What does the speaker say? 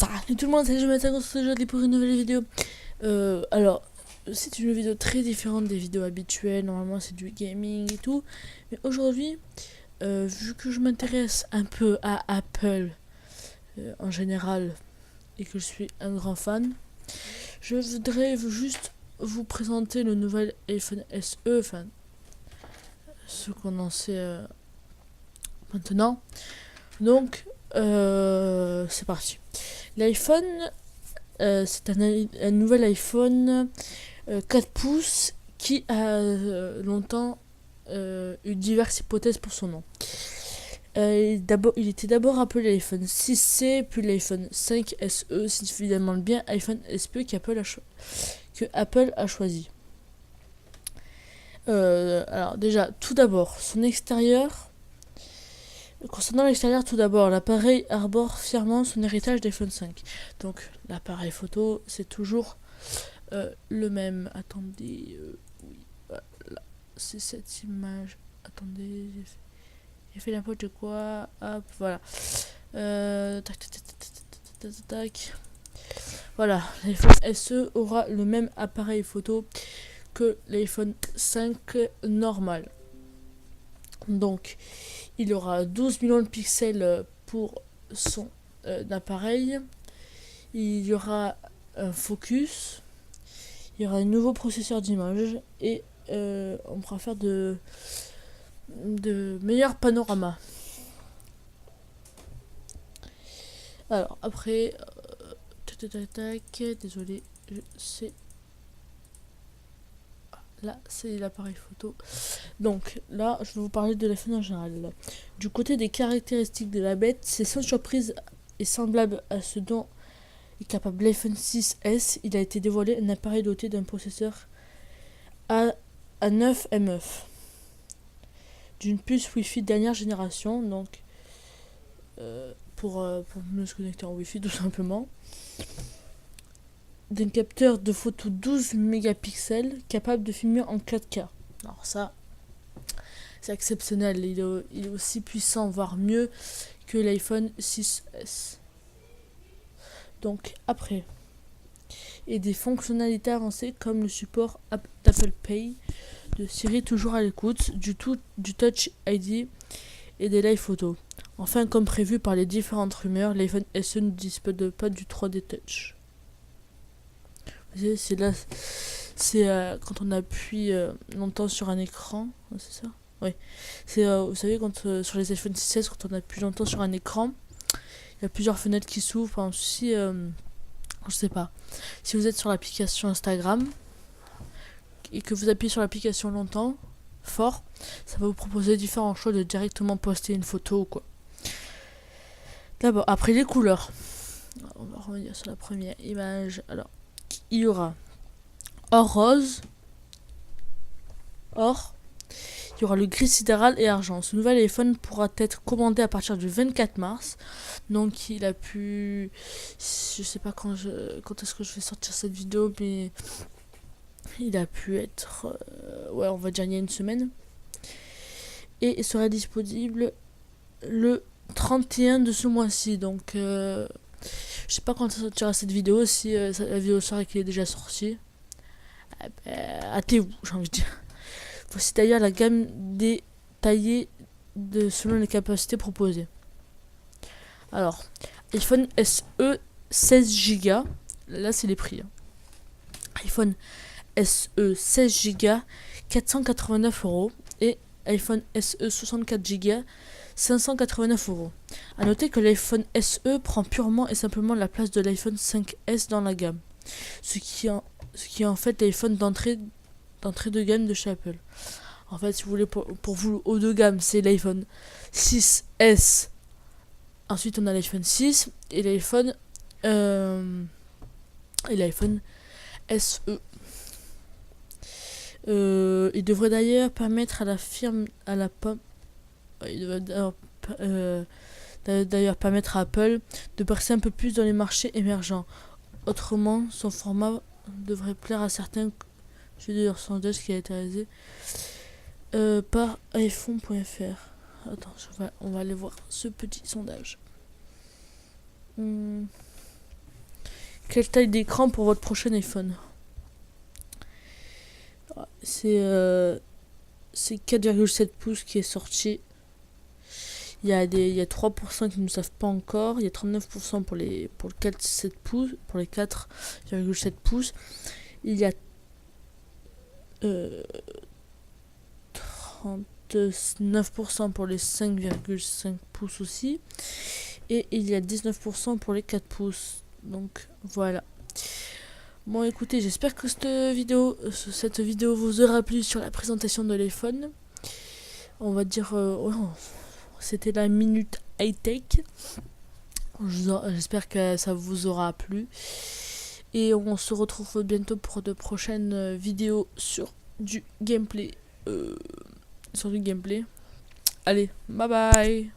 Salut tout le monde, c'est je m'attends aujourd'hui pour une nouvelle vidéo. Alors, c'est une vidéo très différente des vidéos habituelles. Normalement, c'est du gaming et tout. Mais aujourd'hui, vu que je m'intéresse un peu à Apple en général et que je suis un grand fan, je voudrais juste vous présenter le nouvel iPhone SE, enfin, ce qu'on en sait maintenant. Donc, c'est parti. L'iPhone, c'est un nouvel iPhone 4 pouces qui a longtemps eu diverses hypothèses pour son nom. Il était d'abord appelé l'iPhone 6C, puis l'iPhone 5 SE, c'est finalement le bien iPhone SE que Apple a choisi. Alors déjà, tout d'abord, son extérieur. Concernant l'extérieur, tout d'abord, l'appareil arbore fièrement son héritage d'iPhone 5. Donc, l'appareil photo, c'est toujours le même. Attendez, oui, voilà, c'est cette image. Attendez, j'ai fait n'importe quoi. Hop, voilà. Tac, tac, tac, tac, tac, tac, tac. Voilà, l'iPhone SE aura le même appareil photo que l'iPhone 5 normal. Donc, il aura 12 millions de pixels pour son appareil. Il y aura un focus. Il y aura un nouveau processeur d'image. Et on pourra faire de meilleurs panoramas. Alors, après... désolé, c'est... Là, c'est l'appareil photo. Donc, là, je vais vous parler de l'iPhone en général. Du côté des caractéristiques de la bête, c'est sans surprise et semblable à ce dont est capable l'iPhone 6S. Il a été dévoilé un appareil doté d'un processeur A9 d'une puce Wi-Fi dernière génération, donc pour mieux se connecter en Wi-Fi tout simplement. D'un capteur de photo 12 mégapixels capable de filmer en 4K. Alors ça, c'est exceptionnel. Il est aussi puissant, voire mieux que l'iPhone 6S. Donc après, et des fonctionnalités avancées comme le support d'Apple Pay, de Siri toujours à l'écoute, du Touch ID et des live photos. Enfin, comme prévu par les différentes rumeurs, l'iPhone SE ne dispose pas du 3D Touch. Vous voyez, c'est quand on appuie longtemps sur un écran, c'est ça? Oui. C'est, vous savez, quand sur les iPhone 6S, quand on appuie longtemps sur un écran, il y a plusieurs fenêtres qui s'ouvrent. Par exemple, si, je sais pas, si vous êtes sur l'application Instagram et que vous appuyez sur l'application longtemps, fort, ça va vous proposer différents choix de directement poster une photo ou quoi. D'abord, après les couleurs. On va revenir sur la première image. Alors, il y aura or rose, or, il y aura le gris sidéral et argent. Ce nouvel iPhone pourra être commandé à partir du 24 mars. Donc il a pu... Je sais pas quand est-ce que je vais sortir cette vidéo, mais il a pu être... ouais, on va dire il y a une semaine. Et il sera disponible le 31 de ce mois-ci. Donc je sais pas quand sortira cette vidéo, si la vidéo sera qu'il est déjà sorti. Hâtez-vous, j'ai envie de dire. Voici d'ailleurs la gamme détaillée selon les capacités proposées. Alors, iPhone SE 16 Go, là c'est les prix. iPhone SE 16 Go, 489 € et iPhone SE 64 Go, 589 €. A noter que l'iPhone SE prend purement et simplement la place de l'iPhone 5S dans la gamme, ce qui est en fait l'iPhone d'entrée de gamme de chez Apple. En fait, si vous voulez, pour vous, le haut de gamme, c'est l'iPhone 6S. Ensuite, on a l'iPhone 6 et l'iPhone SE. Il devrait d'ailleurs permettre à la firme, il devrait d'ailleurs permettre à Apple de percer un peu plus dans les marchés émergents. Autrement, son format devrait plaire à certains. J'ai d'ailleurs un sondage qui a été réalisé par iPhone.fr. Attends, on va aller voir ce petit sondage. quelle taille d'écran pour votre prochain iPhone? C'est 4,7 pouces qui est sorti. Il y a 3% qui ne savent pas encore. Il y a 39% pour le 4,7 pouces, pour les 4,7 pouces. Il y a 39% pour les 5,5 pouces aussi. Et il y a 19% pour les 4 pouces. Donc voilà. Bon écoutez, j'espère que cette vidéo vous aura plu sur la présentation de l'iPhone. On va dire... c'était la minute high-tech. J'espère que ça vous aura plu. Et on se retrouve bientôt pour de prochaines vidéos sur du gameplay. Allez, bye bye.